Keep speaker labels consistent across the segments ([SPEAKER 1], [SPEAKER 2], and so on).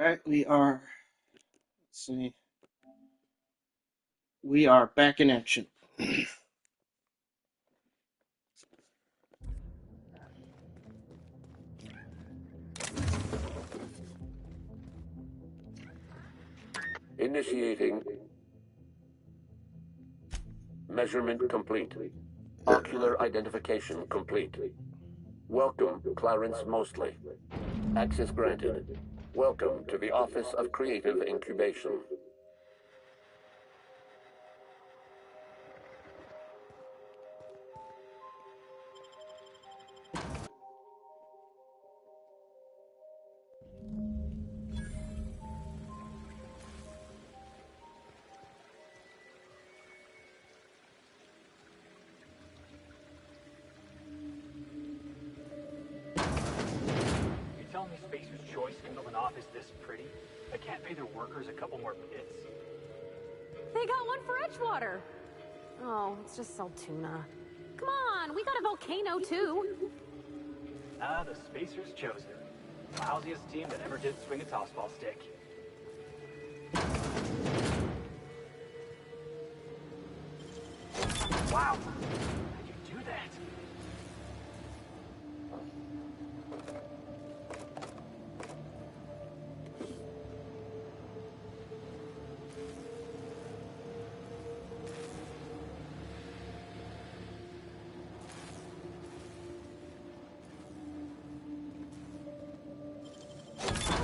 [SPEAKER 1] right, let's see, we are back in action.
[SPEAKER 2] Initiating. Measurement complete. Ocular identification complete. Welcome, Clarence Mostly. Access granted. Welcome to the Office of Creative Incubation.
[SPEAKER 3] You telling me Spacer's Choice can build an office this pretty? I can't pay their workers a couple more bits.
[SPEAKER 4] They got one for Edgewater. Oh, let's just sell tuna. Come on, we got a volcano too.
[SPEAKER 3] Ah, the Spacer's chosen. Lousiest team that ever did swing a tossball stick. Wow, how'd you do that?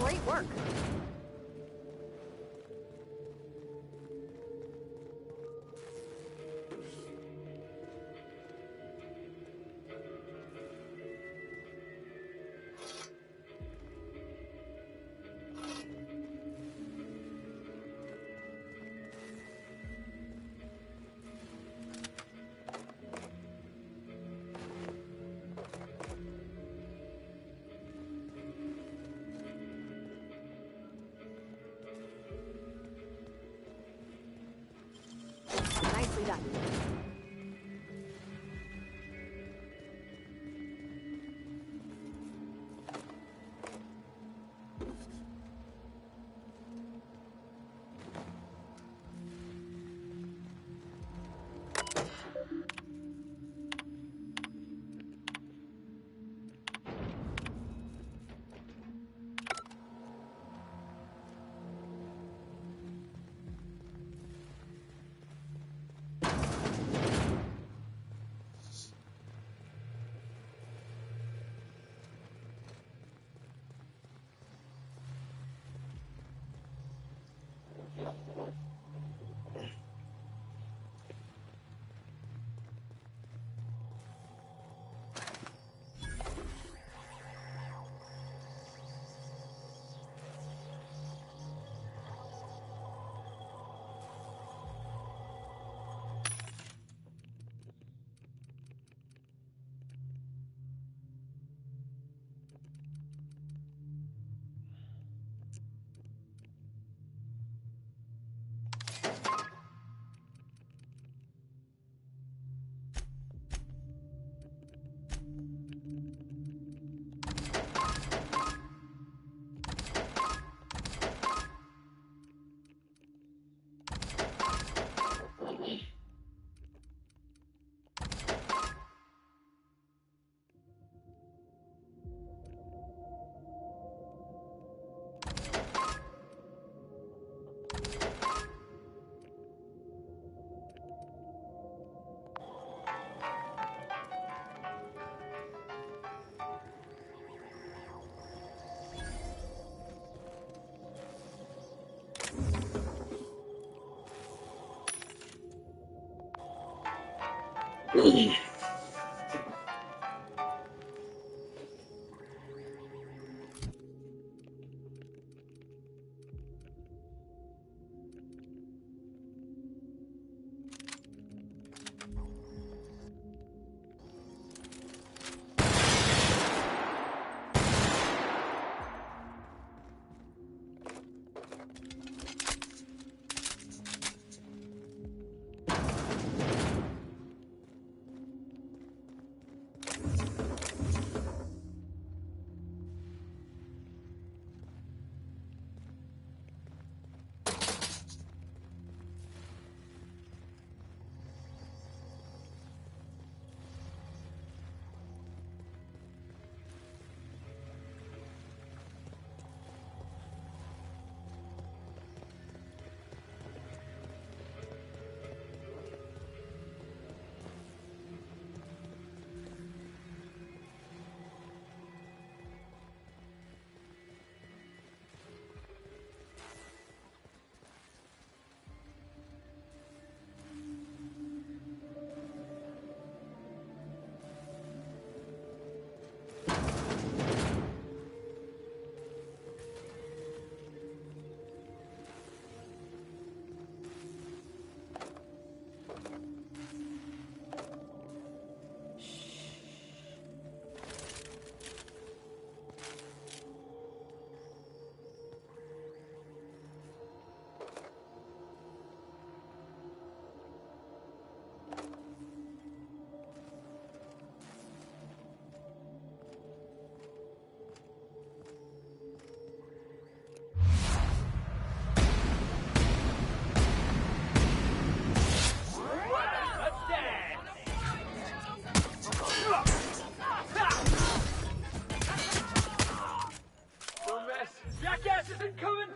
[SPEAKER 4] Great work. Nicely done.
[SPEAKER 3] incoming!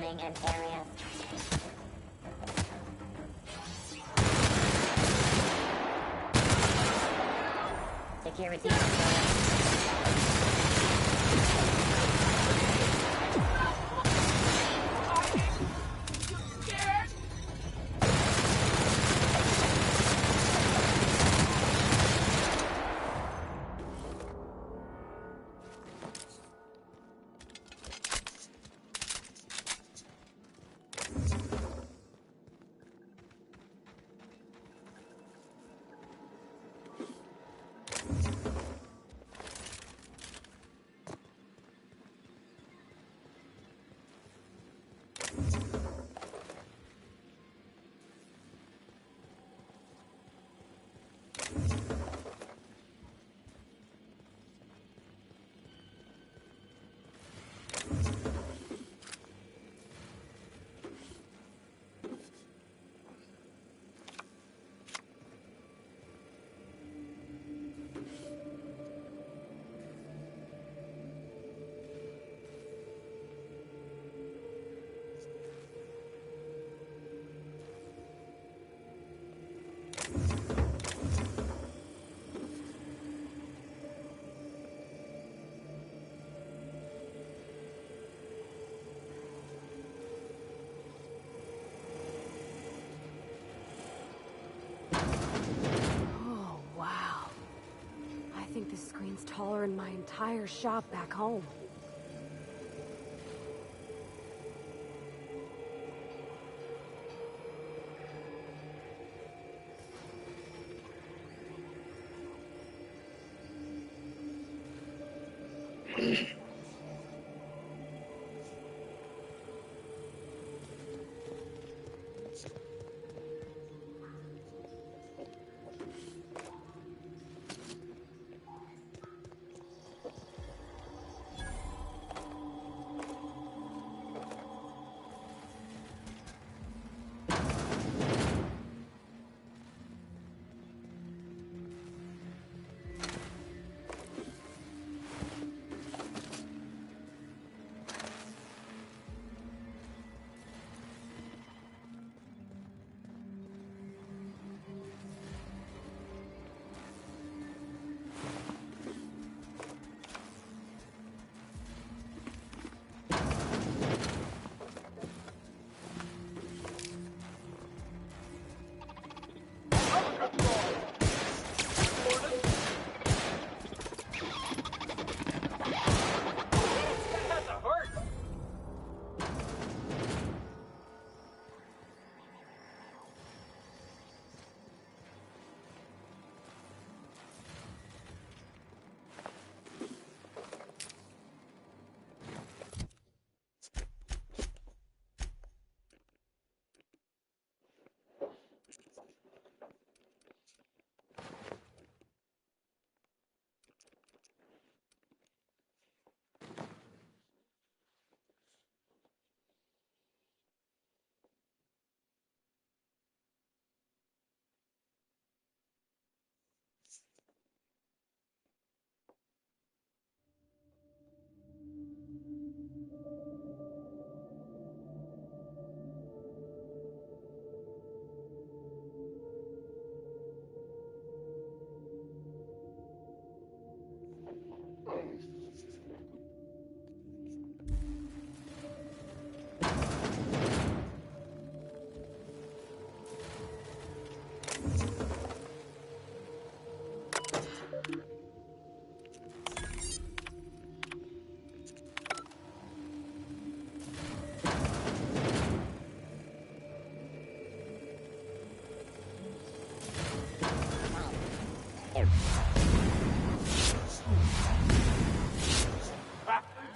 [SPEAKER 5] Securing an area. Security.
[SPEAKER 4] Oh, wow. I think this screen's taller than my entire shop back home.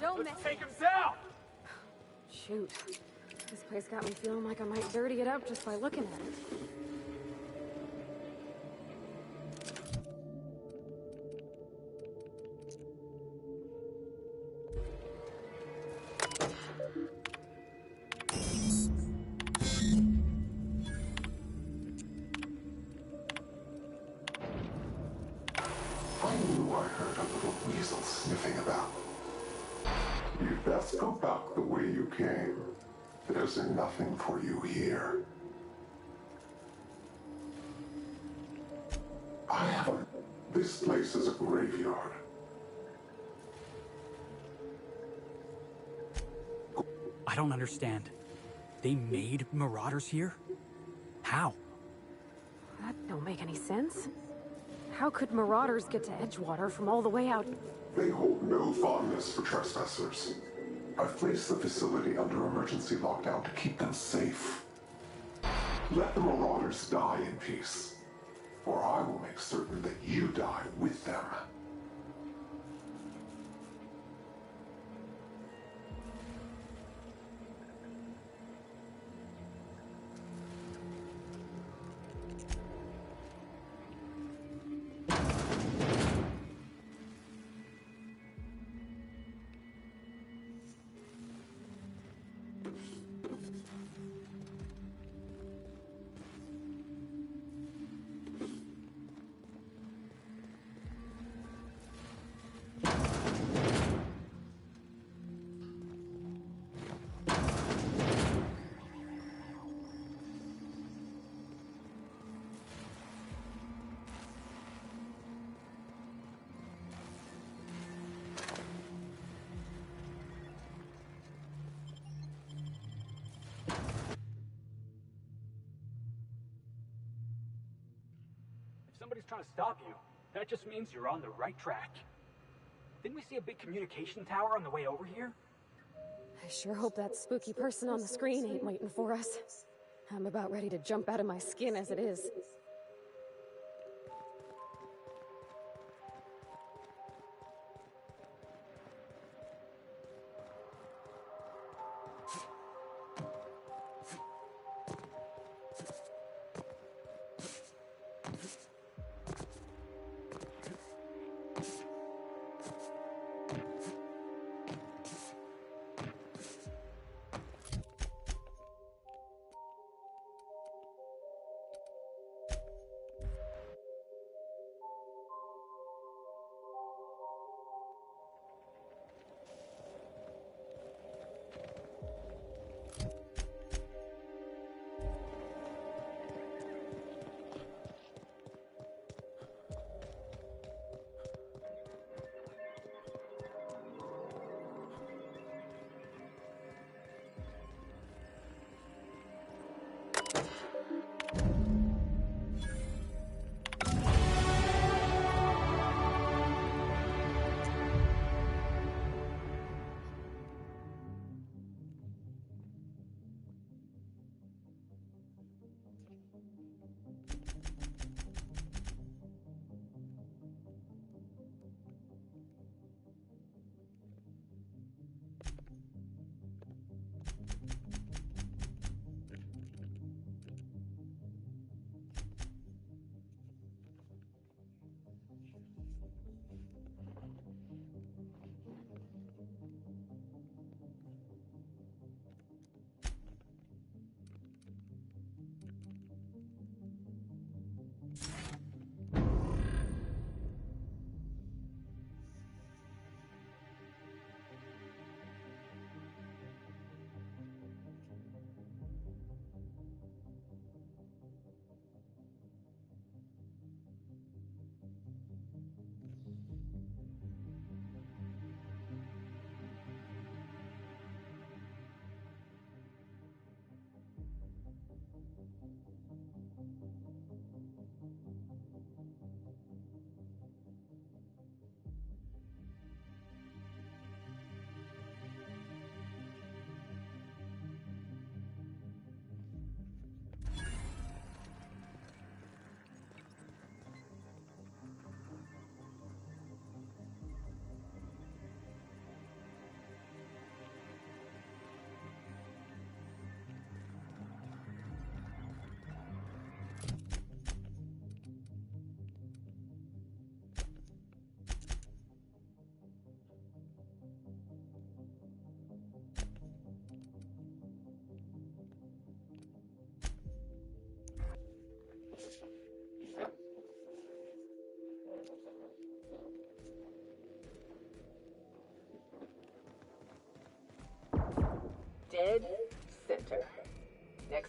[SPEAKER 4] Don't
[SPEAKER 3] Let's take him down!
[SPEAKER 4] Shoot. This place got me feeling like I might dirty it up just by looking at it.
[SPEAKER 6] I knew I heard a little weasel sniffing about. You'd best go back the way you came. There's nothing for you here. I haven't. This place is a graveyard.
[SPEAKER 3] I don't understand. They made Marauders here? How?
[SPEAKER 4] That don't make any sense. How could Marauders get to Edgewater from all the way out?
[SPEAKER 6] They hold no fondness for trespassers. I've placed the facility under emergency lockdown to keep them safe. Let the Marauders die in peace, or I will make certain that you die with them.
[SPEAKER 3] If somebody's trying to stop you, that just means you're on the right track. Didn't we see a big communication tower on the way over here?
[SPEAKER 4] I sure hope that spooky person on the screen ain't waiting for us. I'm about ready to jump out of my skin as it is.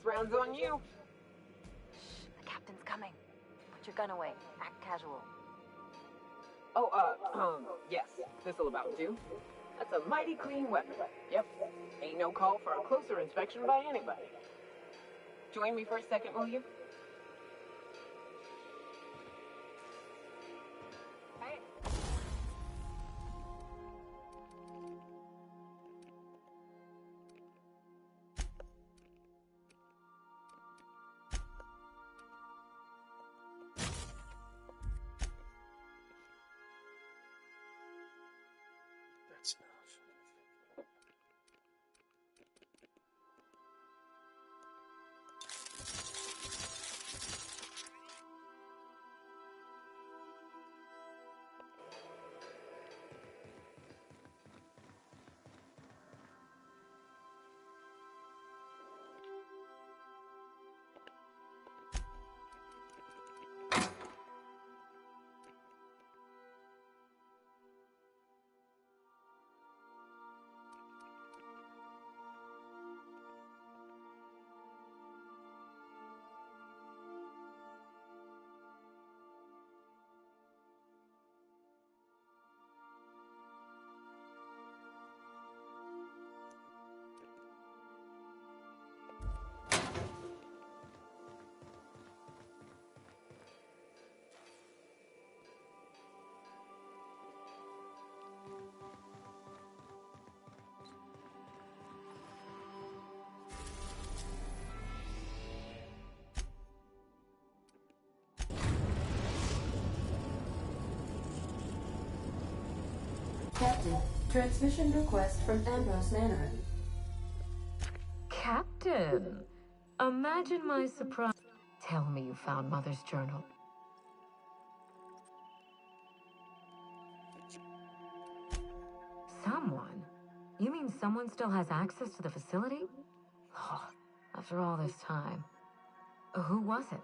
[SPEAKER 7] Next round's on you.
[SPEAKER 8] Shh, the captain's coming. Put your gun away. Act casual.
[SPEAKER 7] Oh, yes, this'll about do. That's a mighty clean weapon. Yep, ain't no call for a closer inspection by anybody. Join me for a second, will you? Hey.
[SPEAKER 1] That's enough.
[SPEAKER 9] Captain, transmission request from Ambrose Manor.
[SPEAKER 8] Captain, imagine my surprise. Tell me you found Mother's journal. Someone? You mean someone still has access to the facility? Oh, after all this time. Who was it?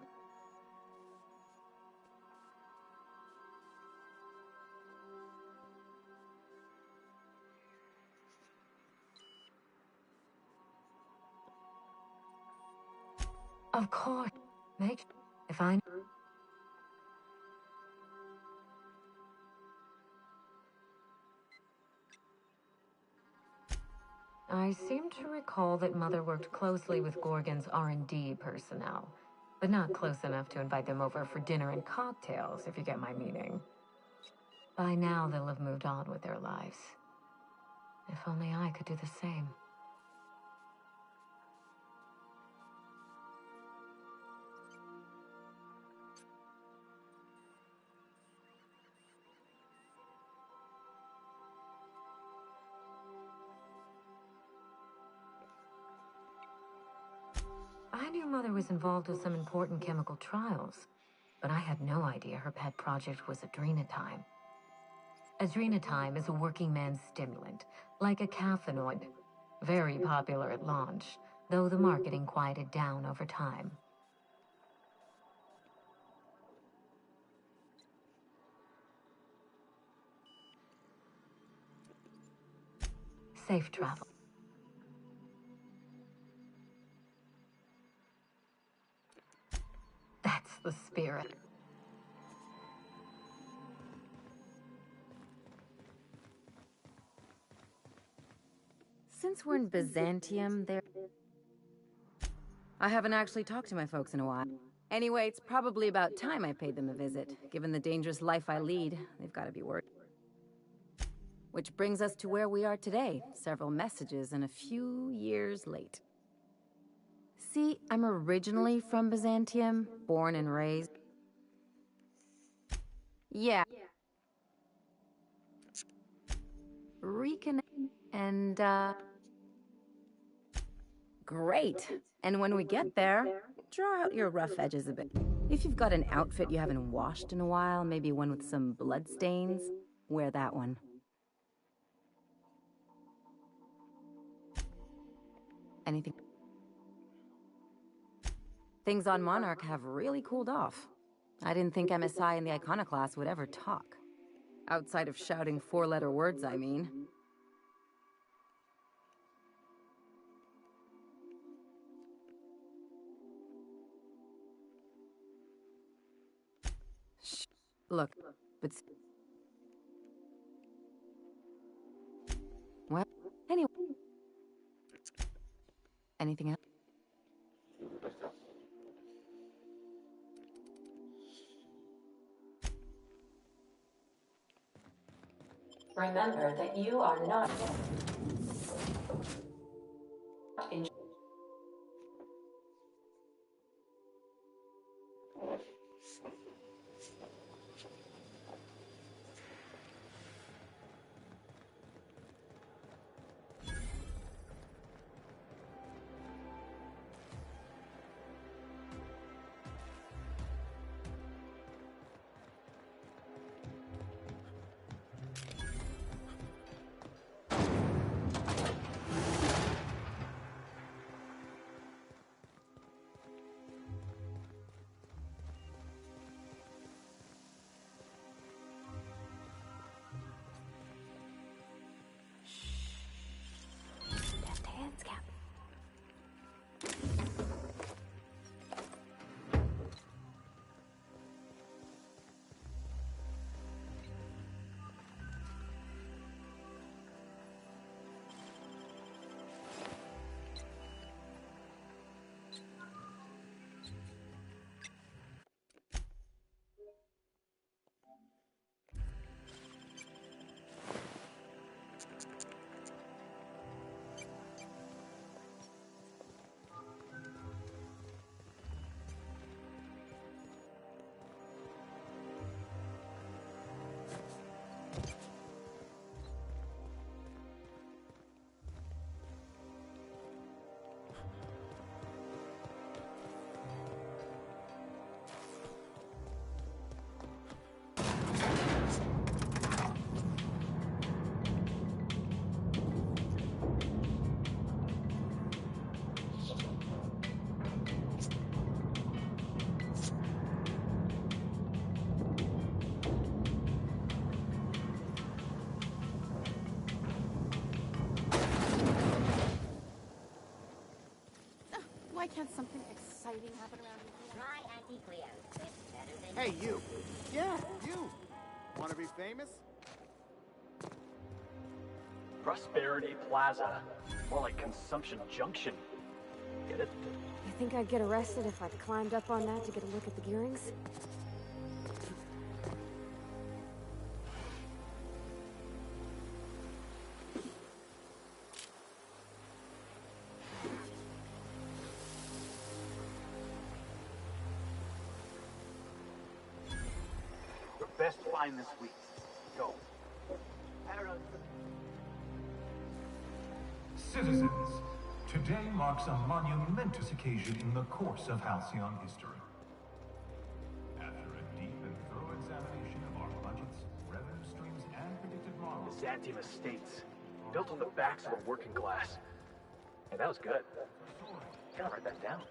[SPEAKER 8] Of course. Make if I. I seem to recall that Mother worked closely with Gorgon's R&D personnel, but not close enough to invite them over for dinner and cocktails, if you get my meaning. By now, they'll have moved on with their lives. If only I could do the same. I knew Mother was involved with some important chemical trials, but I had no idea her pet project was Adrenatime. Adrenatime is a working man's stimulant, like a caffeinoid. Very popular at launch, though the marketing quieted down over time. Safe travel. That's the spirit.
[SPEAKER 10] Since we're in Byzantium, I haven't actually talked to my folks in a while. Anyway, it's probably about time I paid them a visit. Given the dangerous life I lead, they've got to be worried. Which brings us to where we are today. Several messages and a few years late. See, I'm originally from Byzantium, born and raised. Yeah. Reconnect and, Great. And when we get there, draw out your rough edges a bit. If you've got an outfit you haven't washed in a while, maybe one with some blood stains, wear that one. Anything? Things on Monarch have really cooled off. I didn't think MSI and the Iconoclast would ever talk. Outside of shouting four-letter words, I mean. Look, but... Well, anyway... Anything else?
[SPEAKER 9] Remember that you are not in.
[SPEAKER 4] Deft hands, Cap. Why can't something exciting happen around here?
[SPEAKER 5] Try Anti-Cleo. It's better than
[SPEAKER 11] Hey, you! Yeah, you! Want to be famous?
[SPEAKER 3] Prosperity Plaza. More like Consumption Junction. Get it?
[SPEAKER 4] You think I'd get arrested if I climbed up on that to get a look at the gearings?
[SPEAKER 3] Your best find this week. Go.
[SPEAKER 12] Citizens, today marks a monumentous occasion in the course of Halcyon history. After a deep and thorough examination of our budgets, revenue streams, and predicted models...
[SPEAKER 3] The Xantium Estates. Built on the backs of a working class. Hey, that was good. Gotta write that down.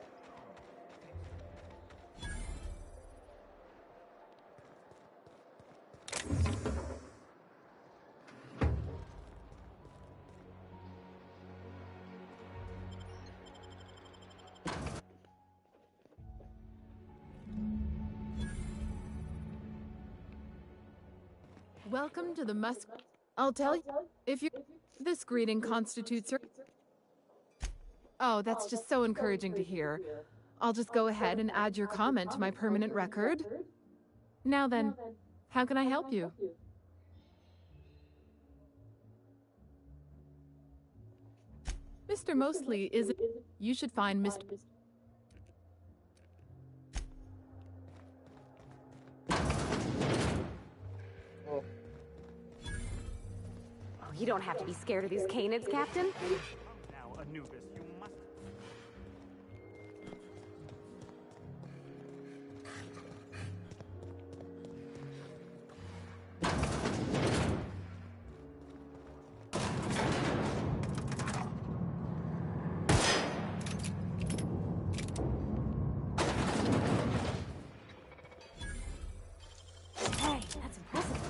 [SPEAKER 13] Welcome to the Musk. I'll tell you, if you... This greeting constitutes your... Oh, that's just so encouraging to hear. I'll just go ahead and add your comment to my permanent record. Now then, how can I help you? Mr. Mostly is... You should find Mr...
[SPEAKER 4] You don't have to be scared of these canids, Captain.
[SPEAKER 3] Now, Anubis, you must...
[SPEAKER 4] Hey, that's impressive.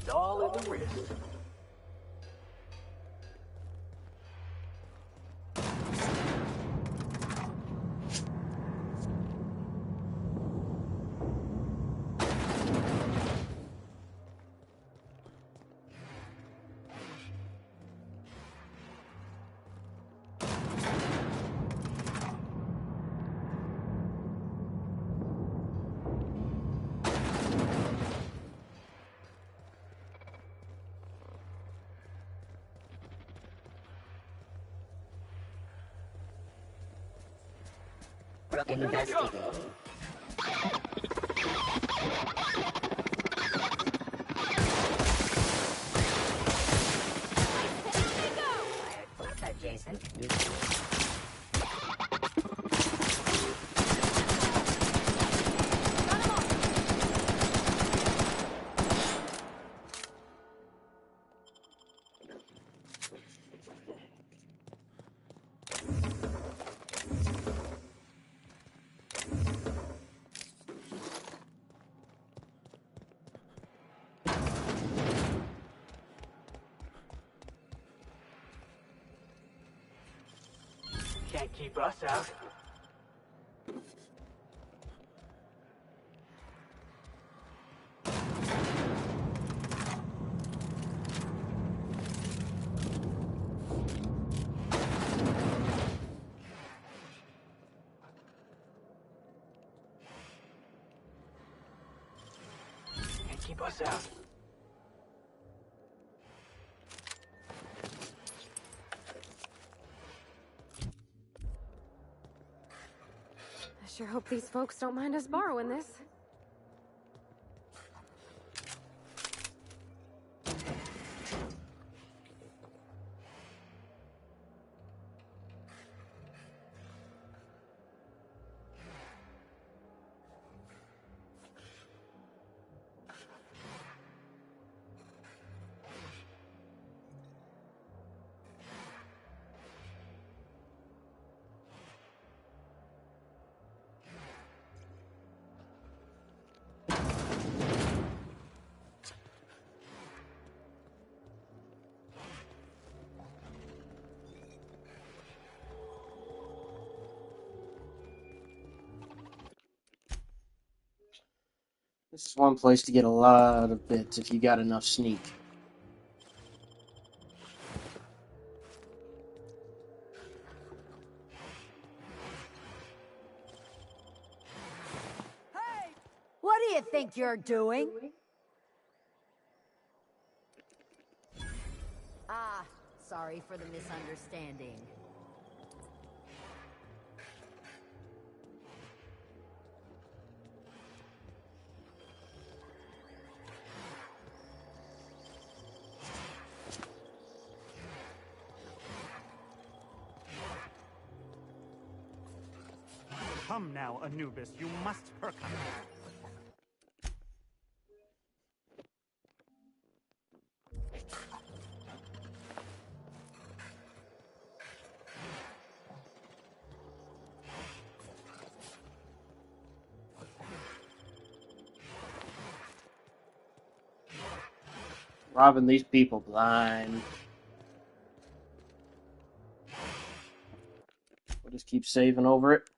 [SPEAKER 3] It's all in the wrist.
[SPEAKER 5] Investigating. What's up, Jason?
[SPEAKER 3] Can't keep us out. Can't keep us out.
[SPEAKER 4] I sure hope these folks don't mind us borrowing this.
[SPEAKER 1] This is one place to get a lot of bits if you got enough sneak.
[SPEAKER 14] What do you think you're doing? Ah, sorry for the misunderstanding.
[SPEAKER 11] Come now, Anubis, you must perk up.
[SPEAKER 1] Robbing these people blind. We'll just keep saving over it.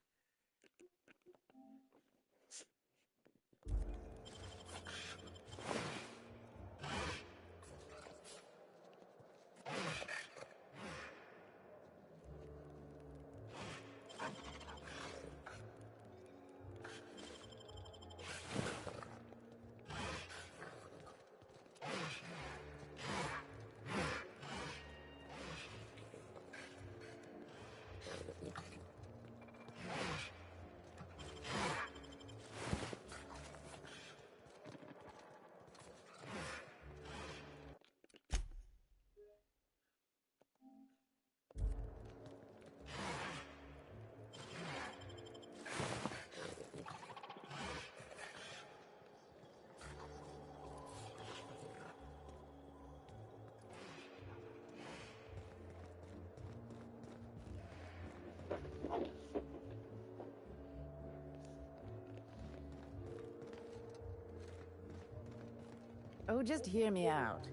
[SPEAKER 15] Oh, just hear me out.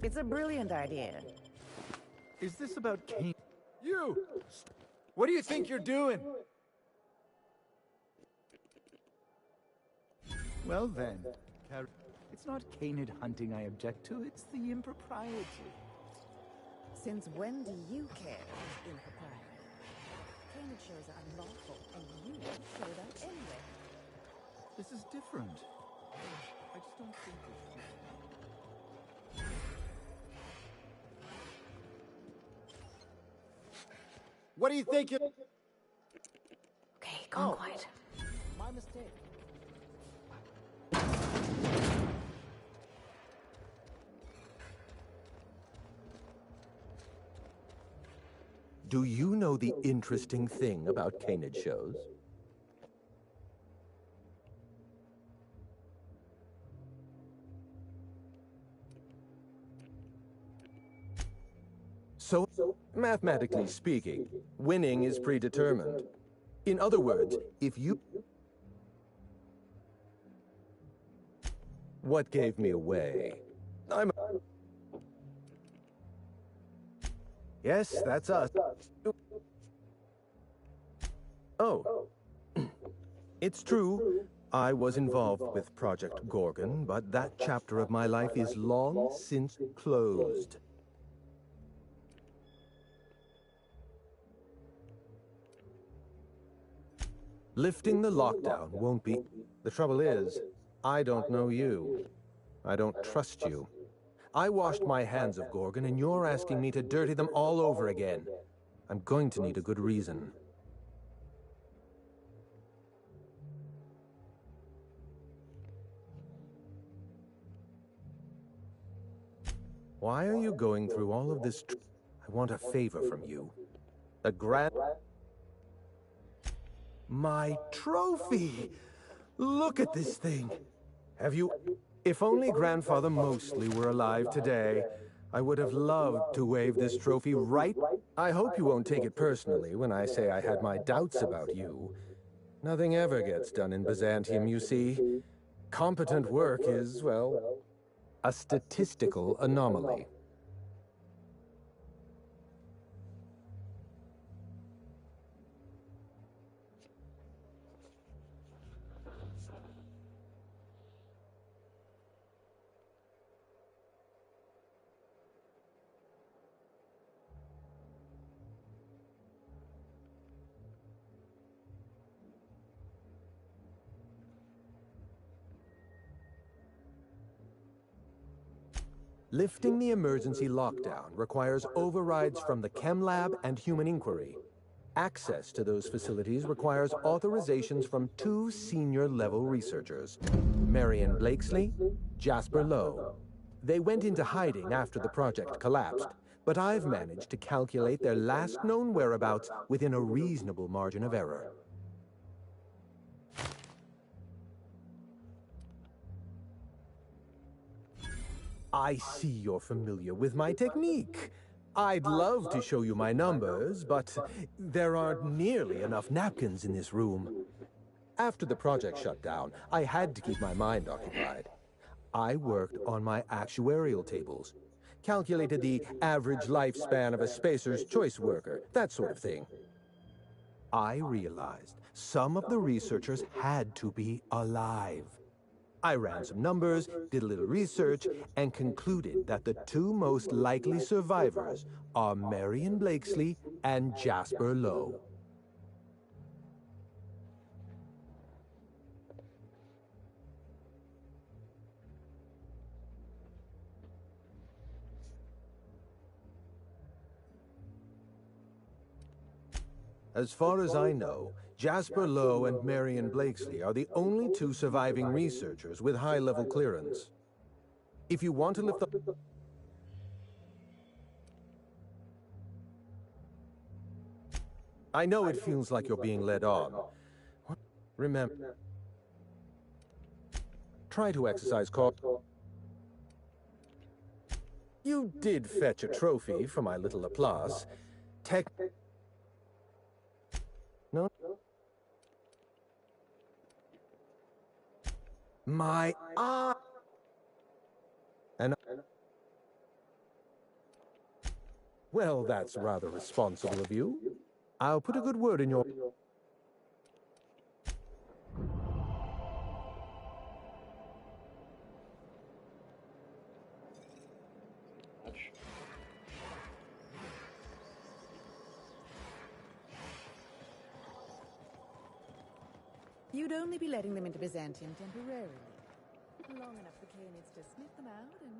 [SPEAKER 15] It's a brilliant idea.
[SPEAKER 11] Is this about Kane? You! What do you think you're doing? Well then, it's not canid hunting I object to, it's the impropriety.
[SPEAKER 15] Since when do you care, impropriety? Canid shows are unlawful, and you showed up anyway.
[SPEAKER 11] This is different. I just don't think it's... What do you think you're...
[SPEAKER 4] Okay, go quiet.
[SPEAKER 11] My mistake.
[SPEAKER 16] Do you know the interesting thing about canid shows? So, mathematically speaking, winning is predetermined. In other words, if you... What gave me away? Yes, that's us. Oh. It's true. I was involved with Project Gorgon, but that chapter of my life is long since closed. Lifting the lockdown won't be... The trouble is, I don't know you. I don't trust you. I washed my hands of Gorgon, and you're asking me to dirty them all over again. I'm going to need a good reason. Why are you going through all of this? I want a favor from you. The grand... My trophy! Look at this thing! Have you... If only Grandfather Mostly were alive today, I would have loved to wave this trophy right... I hope you won't take it personally when I say I had my doubts about you. Nothing ever gets done in Byzantium, you see. Competent work is, well, a statistical anomaly. Lifting the emergency lockdown requires overrides from the Chem Lab and Human Inquiry. Access to those facilities requires authorizations from 2 senior-level researchers, Marion Blakesley, Jasper Lowe. They went into hiding after the project collapsed, but I've managed to calculate their last known whereabouts within a reasonable margin of error. I see you're familiar with my technique. I'd love to show you my numbers, but there aren't nearly enough napkins in this room. After the project shut down, I had to keep my mind occupied. I worked on my actuarial tables, calculated the average lifespan of a Spacer's Choice worker, that sort of thing. I realized some of the researchers had to be alive. I ran some numbers, did a little research, and concluded that the 2 most likely survivors are Marion Blakesley and Jasper Lowe. As far as I know, Jasper Lowe and Marion Blakesley are the only 2 surviving researchers with high-level clearance. If you want to lift the... I know it feels like you're being led on. Remember... Try to exercise caution. You did fetch a trophy for my little applause. No? My eye! And well, that's rather responsible of you. I'll put a good word in your...
[SPEAKER 15] You'd only be letting them into Byzantium temporarily. Long enough for Canids to sniff them out and...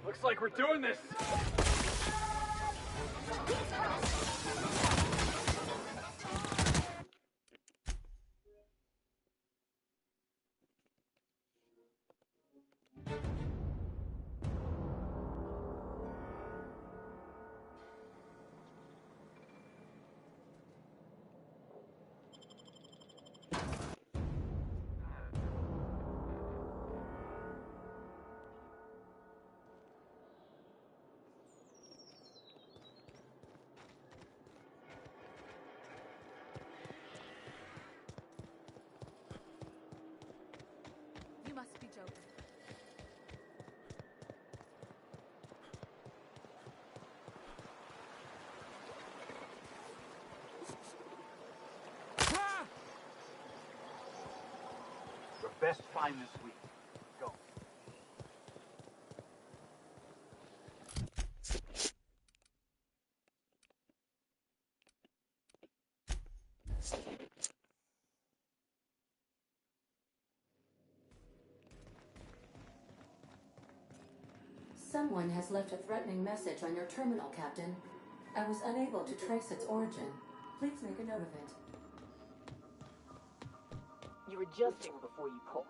[SPEAKER 3] Looks like we're doing this!
[SPEAKER 15] You must be joking.
[SPEAKER 3] Your best find this week. Go.
[SPEAKER 8] Someone has left a threatening message on your terminal, Captain. I was unable to trace its origin. Please make a note of it.
[SPEAKER 7] You're adjusting before you pull.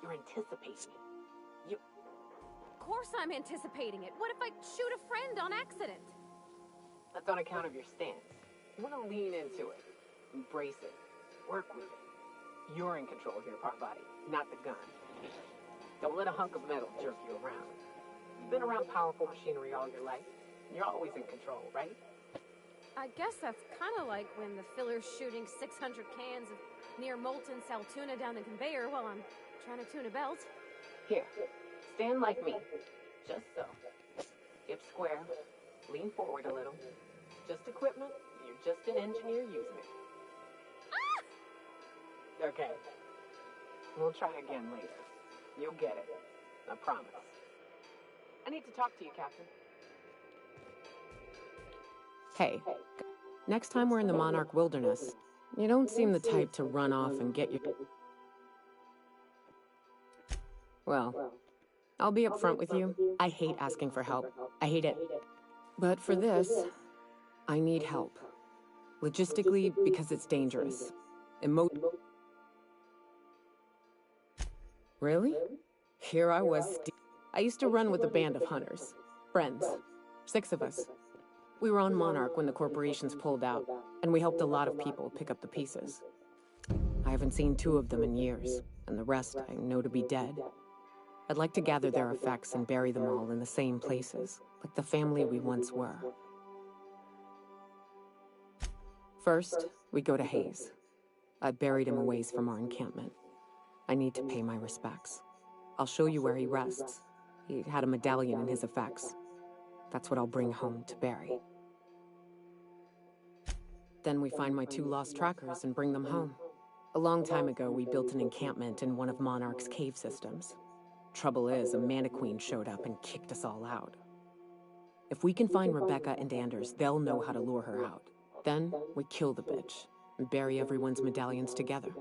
[SPEAKER 7] You're anticipating it.
[SPEAKER 4] Of course I'm anticipating it. What if I shoot a friend on accident?
[SPEAKER 7] That's on account of your stance. You want to lean into it. Embrace it. Work with it. You're in control of your part body, not the gun. Don't let a hunk of metal jerk you around. You've been around powerful machinery all your life. You're always in control, right?
[SPEAKER 4] I guess that's kind of like when the filler's shooting 600 cans of near molten cell tuna down the conveyor while I'm trying to tune a belt.
[SPEAKER 7] Here, stand like me. Just so. Hips square. Lean forward a little. Just equipment. You're just an engineer using it. Ah! Okay. We'll try again later. You'll get it. I promise. I need to talk to you, Captain.
[SPEAKER 17] Hey, next time we're in the Monarch Wilderness, you don't seem the type to run off and get your... Well, I'll be upfront with you. I hate asking for help. I hate it. But for this, I need help. Logistically, because it's dangerous. Really? Here I was. I used to run with a band of hunters. Friends. 6 of us. We were on Monarch when the corporations pulled out, and we helped a lot of people pick up the pieces. I haven't seen 2 of them in years, and the rest I know to be dead. I'd like to gather their effects and bury them all in the same places, like the family we once were. First, we go to Hayes. I buried him a ways from our encampment. I need to pay my respects. I'll show you where he rests. He had a medallion in his effects. That's what I'll bring home to Barry. Then we find my 2 lost trackers and bring them home. A long time ago, we built an encampment in one of Monarch's cave systems. Trouble is, a Mantiqueen showed up and kicked us all out. If we can find Rebecca and Anders, they'll know how to lure her out. Then, we kill the bitch, and bury everyone's medallions together.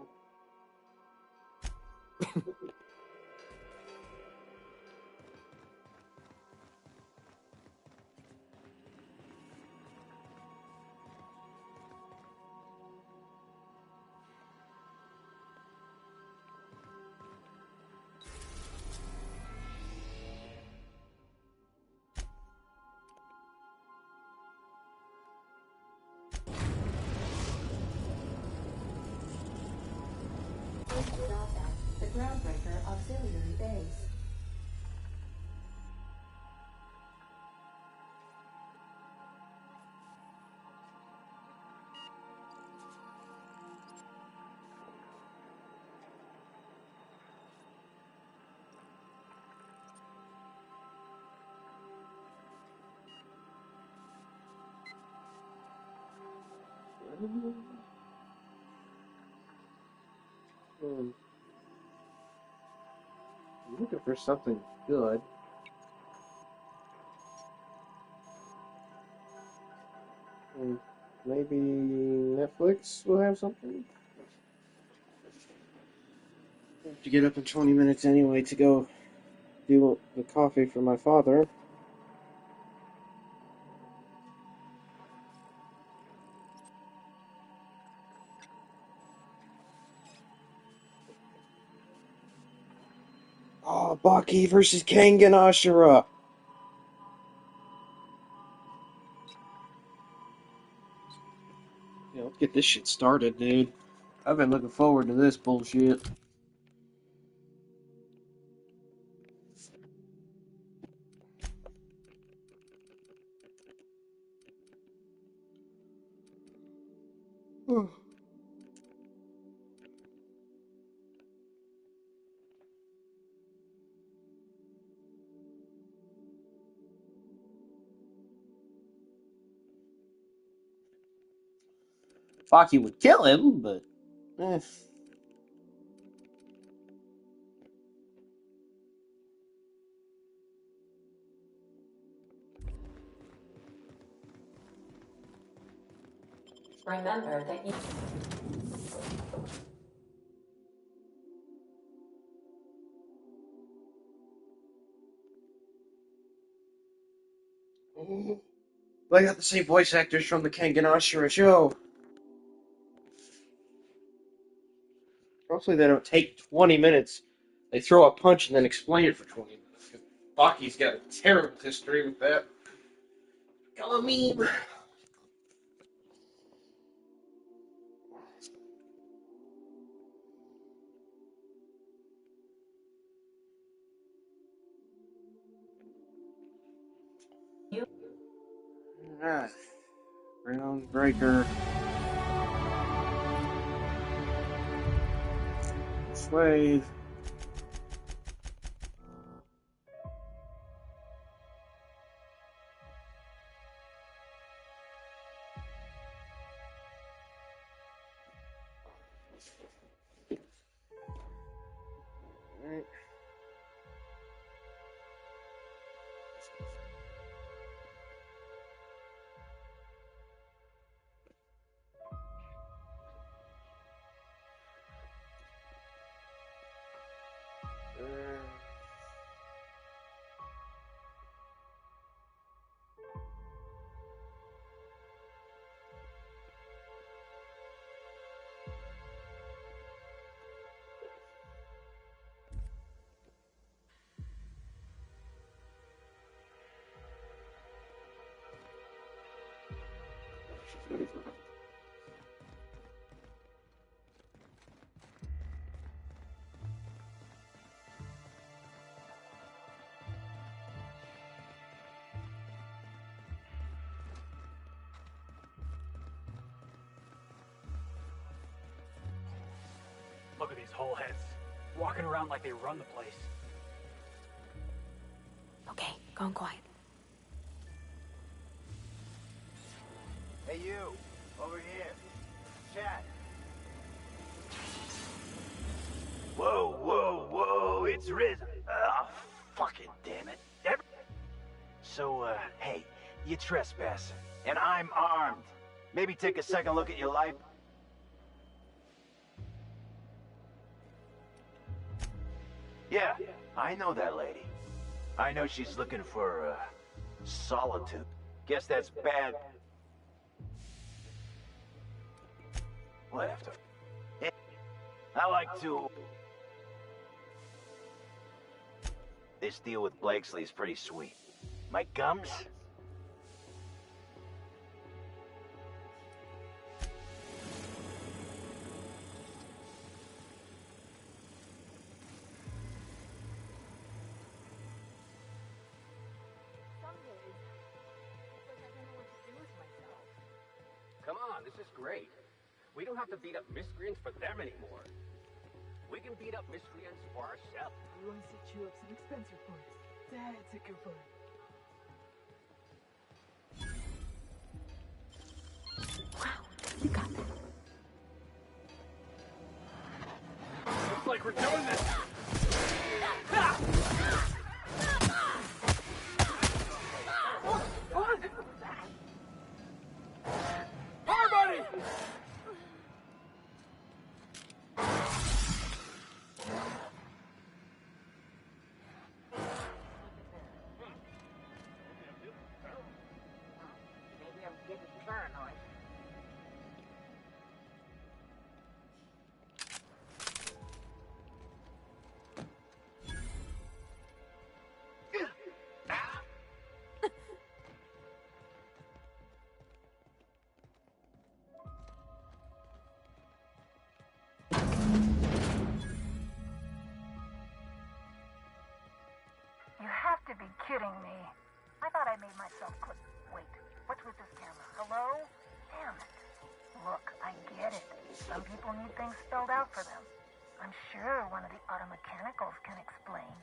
[SPEAKER 9] Groundbreaker Auxiliary Base.
[SPEAKER 1] I'm looking for something good. Maybe Netflix will have something? I have to get up in 20 minutes anyway to go do the coffee for my father. Oh, Baki versus Kengan Ashura. Yeah, let's get this shit started, dude. I've been looking forward to this bullshit. Baki would kill him, but
[SPEAKER 9] Remember that you...
[SPEAKER 1] they got the same voice actors from the Kengan Ashura show. Mostly they don't take 20 minutes. They throw a punch and then explain it for 20 minutes. Baki's got a terrible history with that. Kill a meme. Alright. Groundbreaker. Slave. Alright.
[SPEAKER 3] Look at these whole heads, walking around like they run the place.
[SPEAKER 4] Okay, gone quiet.
[SPEAKER 18] Hey you, over here. Chat. Whoa, whoa, whoa, it's risen. Ah, fucking damn it. So, hey, you trespass, and I'm armed. Maybe take a second look at your life. Yeah, I know that lady. I know she's looking for, solitude. Guess that's bad. What after? I like to... This deal with Blakesley's pretty sweet. My gums? on, this is great. We don't have to beat up miscreants for them anymore. We can beat up miscreants for ourselves.
[SPEAKER 9] You want to set you up some expensive parts. That's a good one.
[SPEAKER 17] You got that.
[SPEAKER 18] Looks like we're doing this. Hi, buddy!
[SPEAKER 5] Maybe I'm getting paranoid.
[SPEAKER 19] You have to be kidding me. I thought I made myself clear. Wait, what's with this camera? Hello? Damn it. Look, I get it. Some people need things spelled out for them. I'm sure one of the auto mechanicals can explain.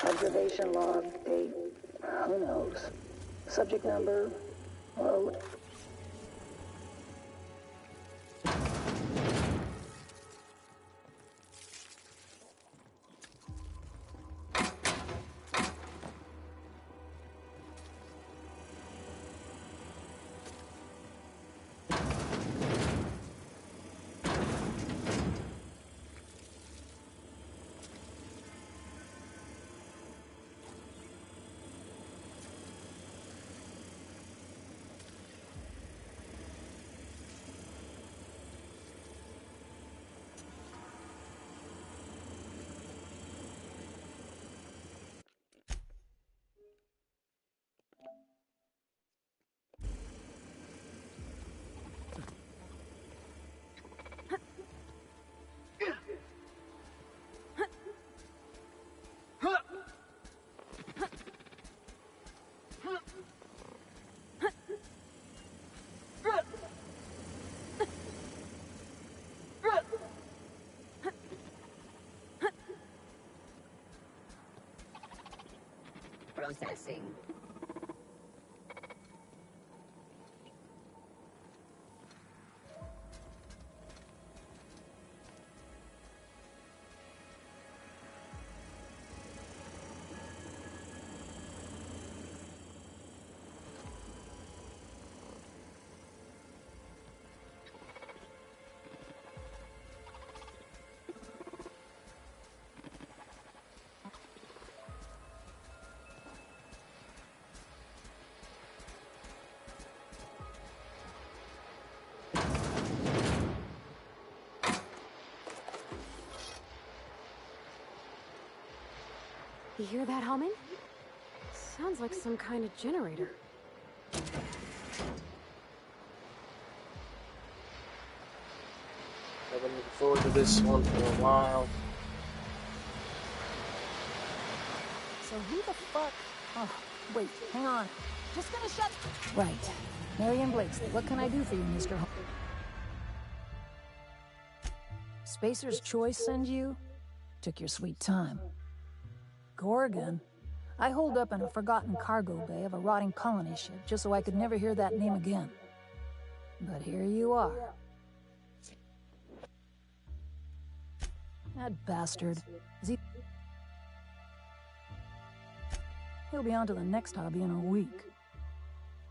[SPEAKER 19] Observation log, date, who knows. Subject number, load.
[SPEAKER 5] Processing.
[SPEAKER 4] You hear that humming? Sounds like some kind of generator.
[SPEAKER 1] I've been looking forward to this one for a while.
[SPEAKER 20] So who the fuck? Oh, wait, hang on. Just gonna shut... Right. Marion Blakesley, what can I do for you, Mr. Holmes? Spacer's Choice send you? Took your sweet time. Gorgon? I holed up in a forgotten cargo bay of a rotting colony ship just so I could never hear that name again. But here you are. That bastard. Is he... He'll be on to the next hobby in a week.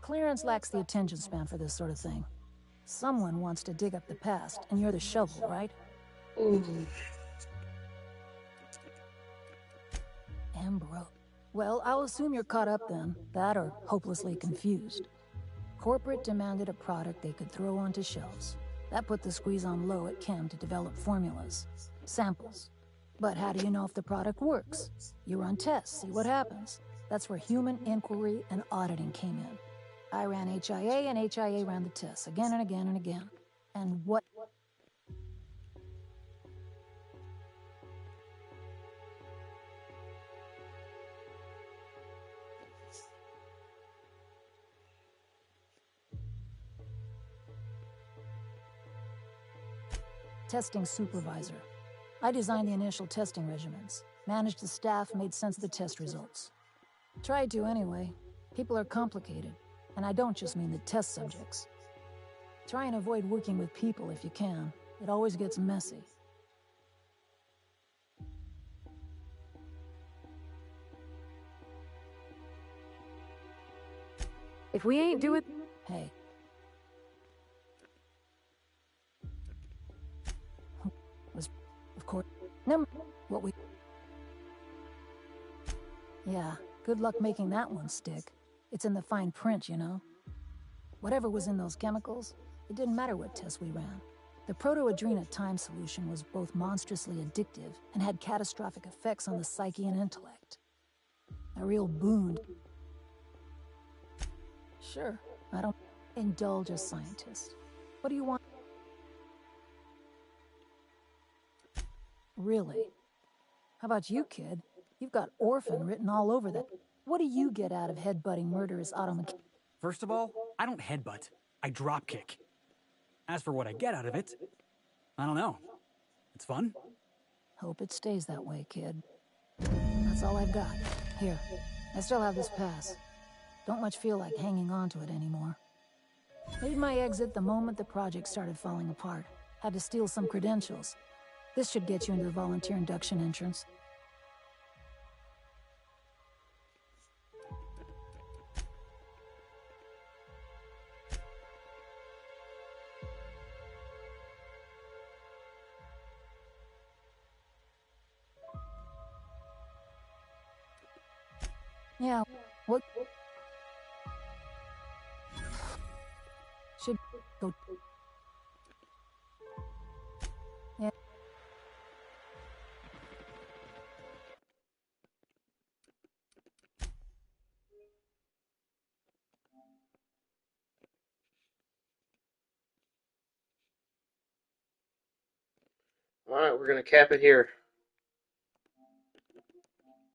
[SPEAKER 20] Clarence lacks the attention span for this sort of thing. Someone wants to dig up the past, and you're the shovel, right? Ambrose. Well, I'll assume you're caught up then. That or hopelessly confused. Corporate demanded a product they could throw onto shelves. That put the squeeze on low at Chem to develop formulas. Samples. But how do you know if the product works? You run tests, see what happens. That's where human inquiry and auditing came in. I ran HIA, and HIA ran the tests again and again and again. And what... Testing supervisor. I designed the initial testing regimens, managed the staff, made sense of the test results. Tried to anyway. People are complicated, and I don't just mean the test subjects. Try and avoid working with people if you can. It always gets messy.
[SPEAKER 4] If we ain't doing...
[SPEAKER 20] Hey. Was, of course, number what we... Yeah, good luck making that one stick. It's in the fine print, you know. Whatever was in those chemicals, it didn't matter what tests we ran. The proto-adrena time solution was both monstrously addictive and had catastrophic effects on the psyche and intellect. A real boon. Sure, I don't indulge a scientist. What do you want? Really? How about you, kid? You've got orphan written all over that. What do you get out of headbutting murderous automechanics?
[SPEAKER 3] First of all, I don't headbutt. I dropkick. As for what I get out of it, I don't know. It's fun.
[SPEAKER 20] Hope it stays that way, kid. That's all I've got. Here, I still have this pass. Don't much feel like hanging on to it anymore. Made my exit the moment the project started falling apart. Had to steal some credentials. This should get you into the volunteer induction entrance. Yeah, what? Should go. Yeah.
[SPEAKER 1] Alright, we're going to cap it here.